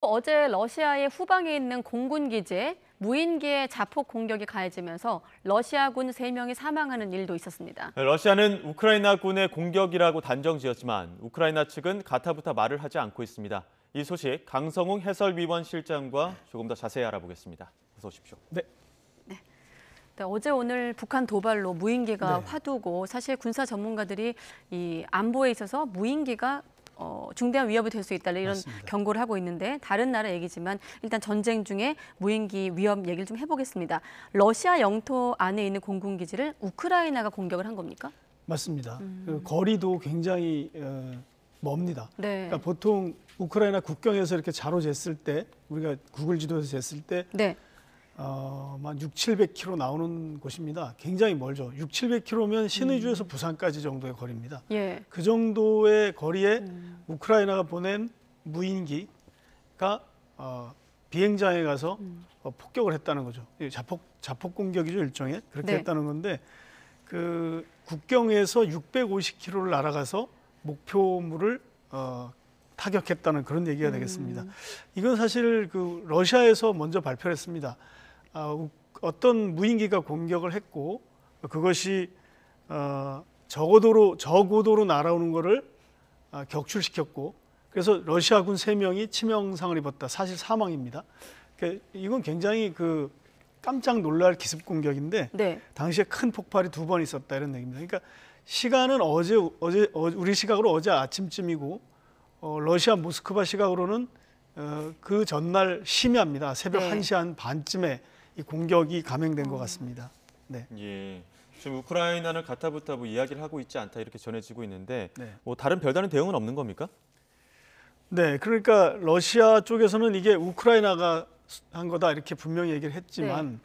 어제 러시아의 후방에 있는 공군 기지에 무인기의 자폭 공격이 가해지면서 러시아군 3명이 사망하는 일도 있었습니다. 러시아는 우크라이나군의 공격이라고 단정지었지만 우크라이나 측은 가타부타 말을 하지 않고 있습니다. 이 소식 강성웅 해설위원 실장과 조금 더 자세히 알아보겠습니다. 어서 오십시오. 네, 어제 오늘 북한 도발로 무인기가 화두고 사실 군사 전문가들이 이 안보에 있어서 무인기가 중대한 위협이 될 수 있다 이런 맞습니다. 경고를 하고 있는데 다른 나라 얘기지만 일단 전쟁 중에 무인기 위협 얘기를 좀 해보겠습니다. 러시아 영토 안에 있는 공군 기지를 우크라이나가 공격을 한 겁니까? 맞습니다. 그 거리도 굉장히 멉니다. 네. 그러니까 보통 우크라이나 국경에서 이렇게 자로 쟀을 때 우리가 구글 지도에서 쟀을 때 네. 한 6, 700km 나오는 곳입니다. 굉장히 멀죠. 6, 700km면 신의주에서 부산까지 정도의 거리입니다. 예. 그 정도의 거리에 우크라이나가 보낸 무인기가 비행장에 가서 폭격을 했다는 거죠. 자폭 공격이죠, 일종의. 그렇게 네. 했다는 건데 그 국경에서 650km를 날아가서 목표물을 타격했다는 그런 얘기가 되겠습니다. 이건 사실 그 러시아에서 먼저 발표를 했습니다. 어떤 무인기가 공격을 했고 그것이 저고도로 날아오는 것을 격출시켰고 그래서 러시아군 3명이 치명상을 입었다. 사실 사망입니다. 이건 굉장히 그 깜짝 놀랄 기습 공격인데 네. 당시에 큰 폭발이 2번 있었다 이런 얘기입니다. 그러니까 시간은 우리 시각으로 어제 아침쯤이고 러시아 모스크바 시각으로는 그 전날 심야입니다. 새벽 네. 1시 한 반쯤에 이 공격이 감행된 것 같습니다. 네. 예. 지금 우크라이나는 가타부타 이야기를 하고 있지 않다 이렇게 전해지고 있는데 네. 다른 별다른 대응은 없는 겁니까? 네, 그러니까 러시아 쪽에서는 이게 우크라이나가 한 거다 이렇게 분명히 얘기를 했지만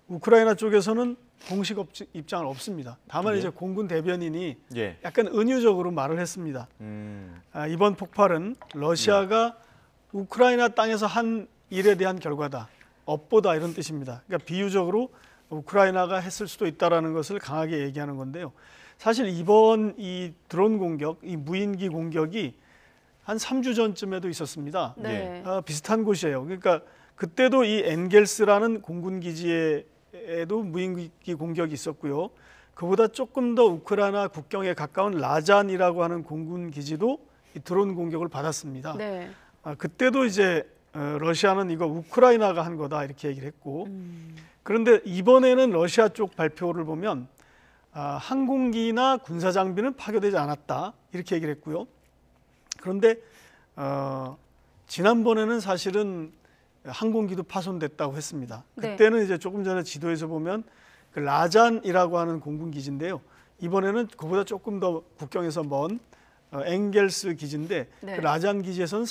우크라이나 쪽에서는 공식 입장은 없습니다. 다만 예. 이제 공군 대변인이 예. 약간 은유적으로 말을 했습니다. 이번 폭발은 러시아가 우크라이나 땅에서 한 일에 대한 결과다. 업보다 이런 뜻입니다. 그러니까 비유적으로 우크라이나가 했을 수도 있다라는 것을 강하게 얘기하는 건데요. 사실 이번 이 드론 공격, 이 무인기 공격이 한 3주 전쯤에도 있었습니다. 네. 비슷한 곳이에요. 그러니까 그때도 이 엔겔스라는 공군 기지에도 무인기 공격이 있었고요. 그보다 조금 더 우크라이나 국경에 가까운 라잔이라고 하는 공군 기지도 이 드론 공격을 받았습니다. 네. 그때도 이제 러시아는 이거 우크라이나가 한 거다 이렇게 얘기를 했고 그런데 이번에는 러시아 쪽 발표를 보면 항공기나 군사 장비는 파괴되지 않았다 이렇게 얘기를 했고요. 그런데 지난번에는 사실은 항공기도 파손됐다고 했습니다. 그때는 이제 조금 전에 지도에서 보면 그 라잔이라고 하는 공군 기지인데요. 이번에는 그보다 조금 더 국경에서 먼 엥겔스 기지인데 네. 그 라잔 기지에서는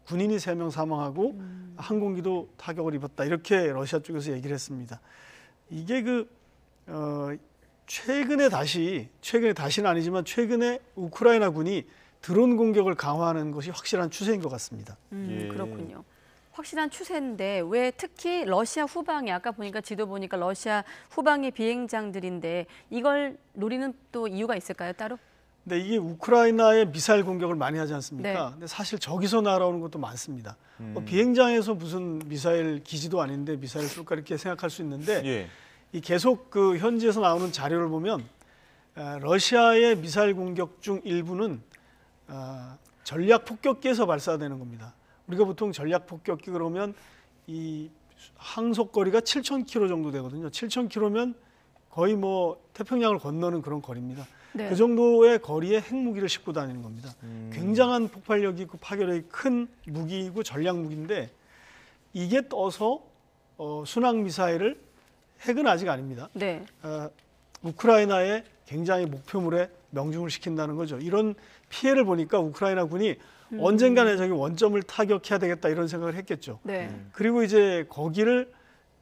군인이 3명 사망하고 항공기도 타격을 입었다 이렇게 러시아 쪽에서 얘기를 했습니다. 이게 최근에 다시는 아니지만 최근에 우크라이나 군이 드론 공격을 강화하는 것이 확실한 추세인 것 같습니다. 예. 그렇군요. 확실한 추세인데 왜 특히 러시아 후방에 아까 보니까 지도 보니까 러시아 후방의 비행장들인데 이걸 노리는 또 이유가 있을까요 따로? 근데 이게 우크라이나의 미사일 공격을 많이 하지 않습니까? 네. 근데 사실 저기서 날아오는 것도 많습니다. 비행장에서 무슨 미사일 기지도 아닌데 미사일 쏠까 이렇게 생각할 수 있는데 예. 이 계속 그 현지에서 나오는 자료를 보면 러시아의 미사일 공격 중 일부는 전략 폭격기에서 발사되는 겁니다. 우리가 보통 전략 폭격기 그러면 이 항속거리가 7,000km 정도 되거든요. 7,000km면 거의 뭐 태평양을 건너는 그런 거리입니다. 네. 그 정도의 거리에 핵무기를 싣고 다니는 겁니다. 굉장한 폭발력이 있고 파괴력이 큰 무기이고 전략 무기인데 이게 떠서 순항 미사일을 핵은 아직 아닙니다. 네. 우크라이나의 굉장히 목표물에 명중을 시킨다는 거죠. 이런 피해를 보니까 우크라이나 군이 언젠가는 저기 원점을 타격해야 되겠다 이런 생각을 했겠죠. 네. 그리고 이제 거기를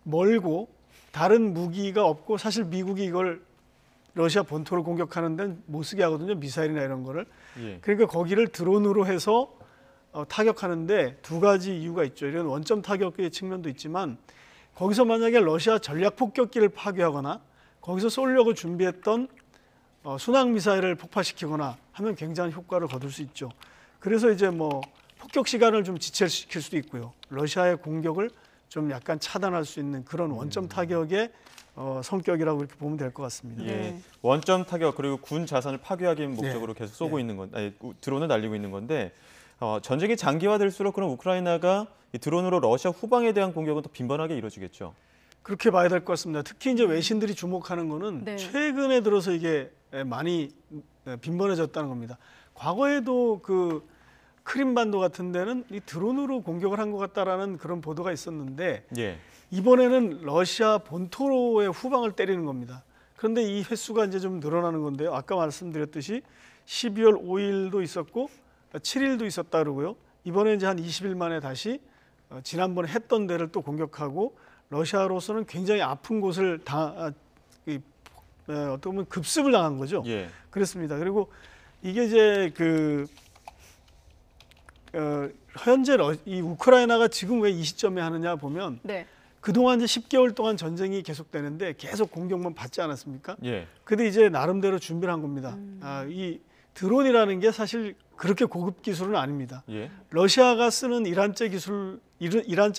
멀고 다른 무기가 없고 사실 미국이 이걸 러시아 본토를 공격하는 데는 못 쓰게 하거든요. 미사일이나 이런 거를. 예. 그러니까 거기를 드론으로 해서 타격하는데 2가지 이유가 있죠. 이런 원점 타격의 측면도 있지만 거기서 만약에 러시아 전략 폭격기를 파괴하거나 거기서 쏘려고 준비했던 순항 미사일을 폭파시키거나 하면 굉장한 효과를 거둘 수 있죠. 그래서 이제 뭐 폭격 시간을 좀 지체시킬 수도 있고요. 러시아의 공격을 좀 약간 차단할 수 있는 그런 원점 타격의 성격이라고 이렇게 보면 될 것 같습니다. 예, 원점 타격 그리고 군 자산을 파괴하기 목적으로 계속 쏘고 있는 건, 아니, 드론을 날리고 있는 건데 전쟁이 장기화될수록 그럼 우크라이나가 이 드론으로 러시아 후방에 대한 공격은 더 빈번하게 이루어지겠죠. 그렇게 봐야 될 것 같습니다. 특히 이제 외신들이 주목하는 거는 네. 최근에 들어서 이게 많이 빈번해졌다는 겁니다. 과거에도 그 크림반도 같은 데는 이 드론으로 공격을 한 것 같다라는 그런 보도가 있었는데 예. 이번에는 러시아 본토의 후방을 때리는 겁니다. 그런데 이 횟수가 이제 좀 늘어나는 건데요. 아까 말씀드렸듯이 12월 5일도 있었고 7일도 있었다 그러고요. 이번에 이제 한 20일 만에 다시 지난번에 했던 데를 또 공격하고 러시아로서는 굉장히 아픈 곳을 어떻게 보면 급습을 당한 거죠. 예. 그렇습니다. 그리고 이게 이제 현재 이 우크라이나가 지금 왜 이 시점에 하느냐 보면 네. 그동안 이제 10개월 동안 전쟁이 계속되는데 계속 공격만 받지 않았습니까? 예. 근데 이제 나름대로 준비를 한 겁니다. 이 드론이라는 게 사실 그렇게 고급 기술은 아닙니다. 예. 러시아가 쓰는 이란제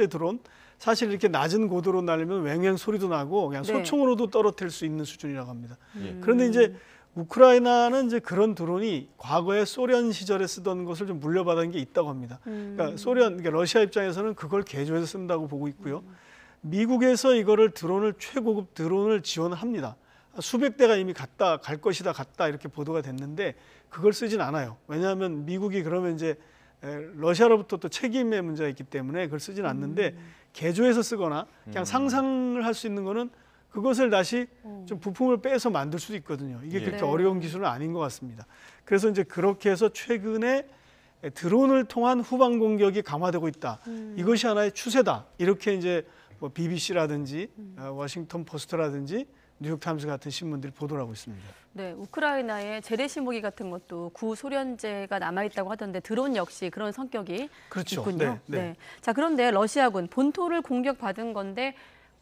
드론 사실 이렇게 낮은 고도로 날리면 왱왱 소리도 나고 그냥 네. 소총으로도 떨어뜨릴 수 있는 수준이라고 합니다. 예. 그런데 이제 우크라이나는 이제 그런 드론이 과거에 소련 시절에 쓰던 것을 좀 물려받은 게 있다고 합니다. 그러니까 그러니까 러시아 입장에서는 그걸 개조해서 쓴다고 보고 있고요. 미국에서 이거를 최고급 드론을 지원합니다. 수백 대가 이미 갈 것이다 이렇게 보도가 됐는데 그걸 쓰진 않아요. 왜냐하면 미국이 그러면 이제 러시아로부터 또 책임의 문제가 있기 때문에 그걸 쓰진 않는데 개조해서 쓰거나 그냥 상상을 할 수 있는 거는 그것을 다시 좀 부품을 빼서 만들 수도 있거든요. 이게 그렇게 네. 어려운 기술은 아닌 것 같습니다. 그래서 이제 그렇게 해서 최근에 드론을 통한 후방 공격이 강화되고 있다. 이것이 하나의 추세다. 이렇게 이제 뭐 BBC라든지 워싱턴 포스트라든지 뉴욕타임스 같은 신문들이 보도를 하고 있습니다. 네, 우크라이나에 재래시무기 같은 것도 구소련제가 남아있다고 하던데 드론 역시 그런 성격이 그렇죠. 있군요. 네, 네. 자, 그런데 러시아군 본토를 공격받은 건데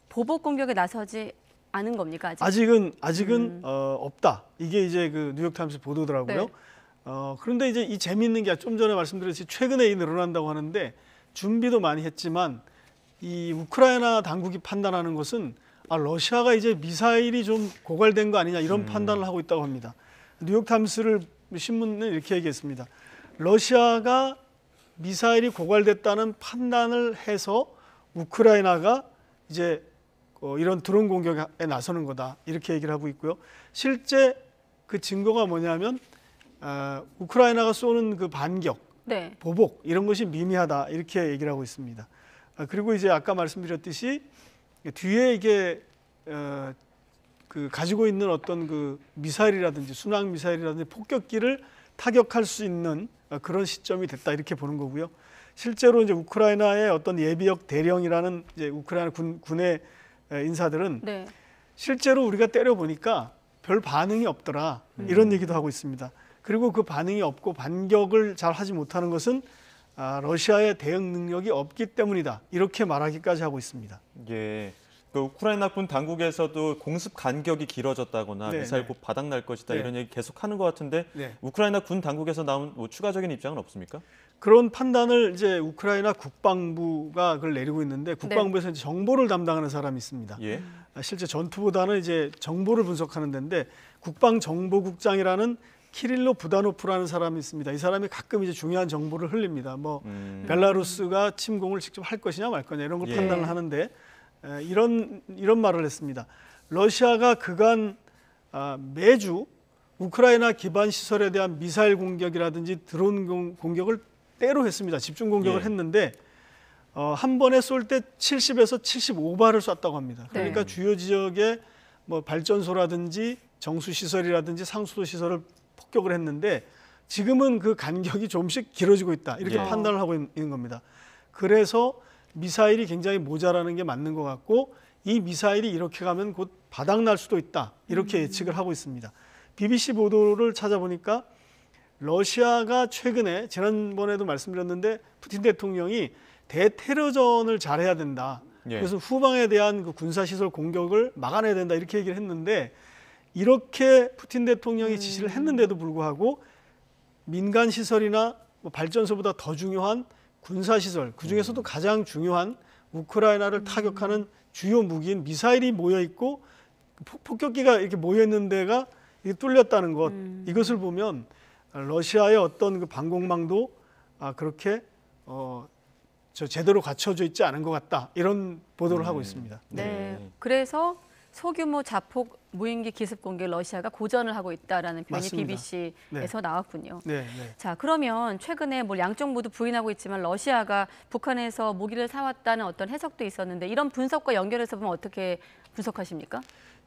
보복 공격에 나서지 않은 겁니까? 아직은 없다. 이게 이제 그 뉴욕타임스 보도더라고요. 네. 그런데 이제 이 재미있는 게 좀 전에 말씀드렸듯이 최근에 늘어난다고 하는데 준비도 많이 했지만 이 우크라이나 당국이 판단하는 것은 러시아가 이제 미사일이 좀 고갈된 거 아니냐 이런 판단을 하고 있다고 합니다. 뉴욕타임스를 신문은 이렇게 얘기했습니다. 러시아가 미사일이 고갈됐다는 판단을 해서 우크라이나가 이제 이런 드론 공격에 나서는 거다 이렇게 얘기를 하고 있고요. 실제 그 증거가 뭐냐면 우크라이나가 쏘는 그 반격, 네. 보복 이런 것이 미미하다 이렇게 얘기를 하고 있습니다. 그리고 이제 아까 말씀드렸듯이 뒤에 이게 그 가지고 있는 어떤 그 미사일이라든지 순항 미사일이라든지 폭격기를 타격할 수 있는 그런 시점이 됐다 이렇게 보는 거고요. 실제로 이제 우크라이나의 어떤 예비역 대령이라는 이제 우크라이나 군의 인사들은 네. 실제로 우리가 때려 보니까 별 반응이 없더라 이런 얘기도 하고 있습니다. 그리고 그 반응이 없고 반격을 잘 하지 못하는 것은 러시아의 대응 능력이 없기 때문이다 이렇게 말하기까지 하고 있습니다. 예. 그 우크라이나 군 당국에서도 공습 간격이 길어졌다거나 네, 미사일 네. 곧 바닥날 것이다 네. 이런 얘기 계속하는 것 같은데 네. 우크라이나 군 당국에서 나온 뭐 추가적인 입장은 없습니까? 그런 판단을 이제 우크라이나 국방부가 그걸 내리고 있는데 국방부에서 이제 정보를 담당하는 사람이 있습니다. 예. 실제 전투보다는 이제 정보를 분석하는 데인데 국방정보국장이라는 키릴로 부다노프라는 사람이 있습니다. 이 사람이 가끔 이제 중요한 정보를 흘립니다. 뭐 벨라루스가 침공을 직접 할 것이냐 말 거냐 이런 걸 예. 판단을 하는데 이런 말을 했습니다. 러시아가 그간 매주 우크라이나 기반 시설에 대한 미사일 공격이라든지 드론 공격을 때로 했습니다. 집중 공격을 예. 했는데 한 번에 쏠 때 70에서 75발을 쐈다고 합니다. 그러니까 네. 주요 지역에 뭐 발전소라든지 정수 시설이라든지 상수도 시설을 폭격을 했는데 지금은 그 간격이 조금씩 길어지고 있다. 이렇게 예. 판단을 하고 있는 겁니다. 그래서 미사일이 굉장히 모자라는 게 맞는 것 같고 이 미사일이 이렇게 가면 곧 바닥날 수도 있다. 이렇게 예측을 하고 있습니다. BBC 보도를 찾아보니까 러시아가 최근에 지난번에도 말씀드렸는데 푸틴 대통령이 대테러전을 잘해야 된다. 예. 그래서 후방에 대한 그 군사시설 공격을 막아내야 된다. 이렇게 얘기를 했는데 이렇게 푸틴 대통령이 지시를 했는데도 불구하고 민간 시설이나 뭐 발전소보다 더 중요한 군사시설, 그중에서도 가장 중요한 우크라이나를 타격하는 주요 무기인 미사일이 모여 있고 폭격기가 이렇게 모여 있는 데가 이게 뚫렸다는 것, 이것을 보면 러시아의 어떤 그 방공망도 그렇게 제대로 갖춰져 있지 않은 것 같다, 이런 보도를 하고 있습니다. 네. 그래서 소규모 자폭 무인기 기습 공격 러시아가 고전을 하고 있다라는 표현이 맞습니다. BBC에서 나왔군요. 네, 네. 자, 그러면 최근에 뭐 양쪽 모두 부인하고 있지만 러시아가 북한에서 무기를 사왔다는 어떤 해석도 있었는데 이런 분석과 연결해서 보면 어떻게 분석하십니까?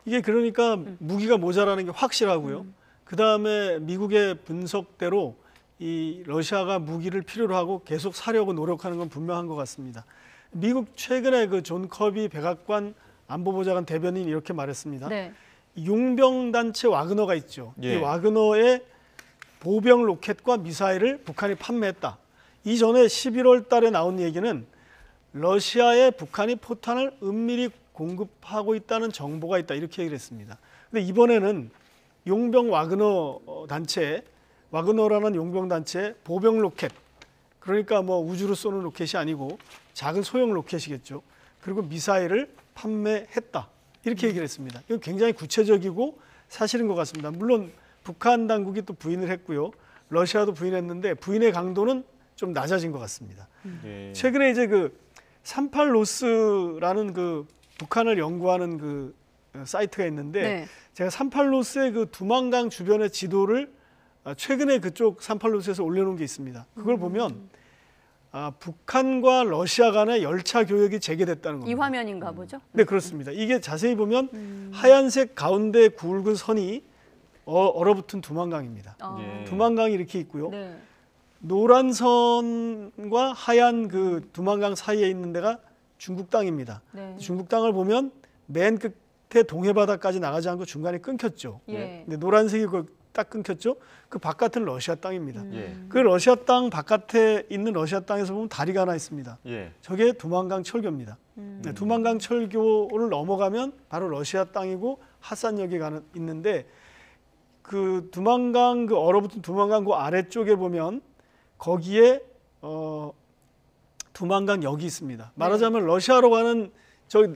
이게 그러니까 무기가 모자라는 게 확실하고요. 그 다음에 미국의 분석대로 이 러시아가 무기를 필요로 하고 계속 사려고 노력하는 건 분명한 것 같습니다. 미국 최근에 그 존 커비 백악관 안보보좌관 대변인이 이렇게 말했습니다. 네. 용병단체 와그너가 있죠. 예. 이 와그너의 보병 로켓과 미사일을 북한이 판매했다. 이전에 11월 달에 나온 얘기는 러시아에 북한이 포탄을 은밀히 공급하고 있다는 정보가 있다, 이렇게 얘기를 했습니다. 근데 이번에는 용병 와그너 단체, 와그너라는 용병 단체 보병 로켓, 그러니까 뭐 우주로 쏘는 로켓이 아니고 작은 소형 로켓이겠죠. 그리고 미사일을 판매했다, 이렇게 얘기를 했습니다. 이건 굉장히 구체적이고 사실인 것 같습니다. 물론 북한 당국이 또 부인을 했고요, 러시아도 부인했는데 부인의 강도는 좀 낮아진 것 같습니다. 예. 최근에 이제 그 38로스라는 그 북한을 연구하는 그 사이트가 있는데 네. 제가 38로스의 그 두만강 주변의 지도를 최근에 그쪽 38로스에서 올려놓은 게 있습니다. 그걸 보면 북한과 러시아 간의 열차 교역이 재개됐다는 겁니다. 이 화면인가 보죠? 네, 그렇습니다. 이게 자세히 보면 하얀색 가운데 굵은 선이 얼어붙은 두만강입니다. 예. 두만강이 이렇게 있고요. 네. 노란 선과 하얀 그 두만강 사이에 있는 데가 중국 땅입니다. 네. 중국 땅을 보면 맨 끝에 동해 바다까지 나가지 않고 중간에 끊겼죠. 예. 근데 노란색이 딱 끊겼죠. 그 바깥은 러시아 땅입니다. 예. 그 러시아 땅 바깥에 있는 러시아 땅에서 보면 다리가 하나 있습니다. 예. 저게 두만강 철교입니다. 네, 두만강 철교를 넘어가면 바로 러시아 땅이고 하산역에 있는데 그 두만강 그 얼어붙은 두만강 그 아래쪽에 보면 거기에 두만강 역이 있습니다. 말하자면 러시아로 가는 저기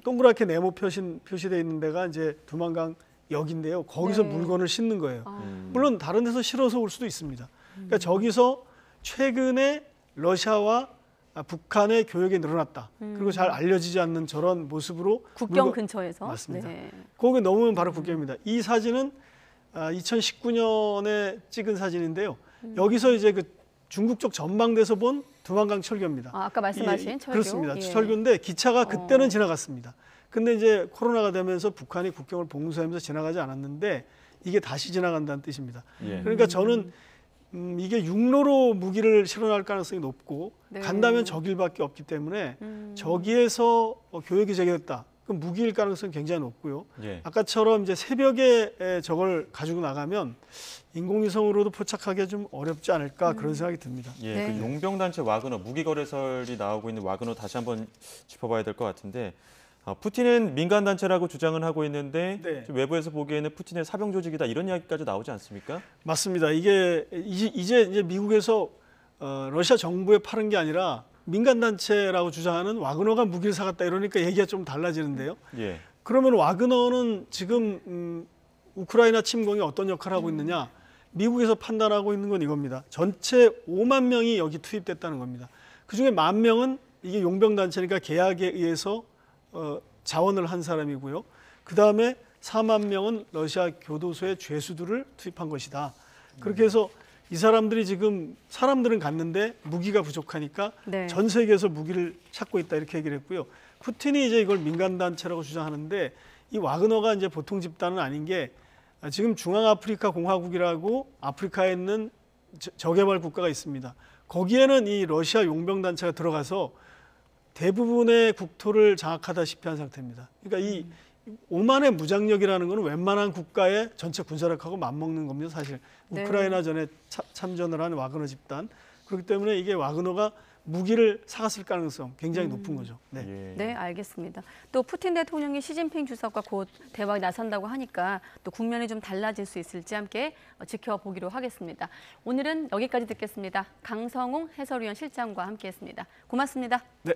동그랗게 네모 표시되어 있는 데가 이제 두만강 역인데요. 거기서 네. 물건을 싣는 거예요. 아. 물론 다른 데서 실어서 올 수도 있습니다. 그러니까 저기서 최근에 러시아와 북한의 교역이 늘어났다. 그리고 잘 알려지지 않는 저런 모습으로 국경 근처에서. 맞습니다. 네. 거기 넘으면 바로 국경입니다. 이 사진은 2019년에 찍은 사진인데요. 여기서 이제 그 중국 쪽 전망대에서 본 두만강 철교입니다. 아까 말씀하신 철교. 그렇습니다. 예. 철교인데 기차가 그때는 지나갔습니다. 근데 이제 코로나가 되면서 북한이 국경을 봉쇄하면서 지나가지 않았는데 이게 다시 지나간다는 뜻입니다. 예. 그러니까 저는 이게 육로로 무기를 실어날 가능성이 높고 네. 간다면 저 길밖에 없기 때문에 저기에서 교역이 재개됐다. 그럼 무기일 가능성이 굉장히 높고요. 예. 아까처럼 이제 새벽에 저걸 가지고 나가면 인공위성으로도 포착하기 좀 어렵지 않을까 그런 생각이 듭니다. 예, 네. 그 용병단체 와그너 무기거래설이 나오고 있는 와그너 다시 한번 짚어봐야 될 것 같은데 푸틴은 민간단체라고 주장을 하고 있는데 네. 좀 외부에서 보기에는 푸틴의 사병 조직이다 이런 이야기까지 나오지 않습니까? 맞습니다. 이게 이제 미국에서 러시아 정부에 파는 게 아니라 민간단체라고 주장하는 와그너가 무기를 사갔다 이러니까 얘기가 좀 달라지는데요. 예. 그러면 와그너는 지금 우크라이나 침공에 어떤 역할을 하고 있느냐? 미국에서 판단하고 있는 건 이겁니다. 전체 5만 명이 여기 투입됐다는 겁니다. 그중에 10,000명은 이게 용병단체니까 계약에 의해서 자원을 한 사람이고요. 그 다음에 4만 명은 러시아 교도소의 죄수들을 투입한 것이다. 그렇게 해서 이 사람들이 지금 사람들은 갔는데 무기가 부족하니까 네. 전 세계에서 무기를 찾고 있다 이렇게 얘기를 했고요. 푸틴이 이제 이걸 민간단체라고 주장하는데 이 와그너가 이제 보통 집단은 아닌 게 지금 중앙아프리카 공화국이라고 아프리카에 있는 저개발 국가가 있습니다. 거기에는 이 러시아 용병단체가 들어가서 대부분의 국토를 장악하다시피 한 상태입니다. 그러니까 이 오만의 무장력이라는 것은 웬만한 국가의 전체 군사력하고 맞먹는 겁니다. 사실 네. 우크라이나 전에 참전을 한 와그너 집단. 그렇기 때문에 이게 와그너가 무기를 사갔을 가능성 굉장히 높은 거죠. 네. 예. 네, 알겠습니다. 또 푸틴 대통령이 시진핑 주석과 곧 대화에 나선다고 하니까 또 국면이 좀 달라질 수 있을지 함께 지켜보기로 하겠습니다. 오늘은 여기까지 듣겠습니다. 강성웅 해설위원 실장과 함께했습니다. 고맙습니다. 네.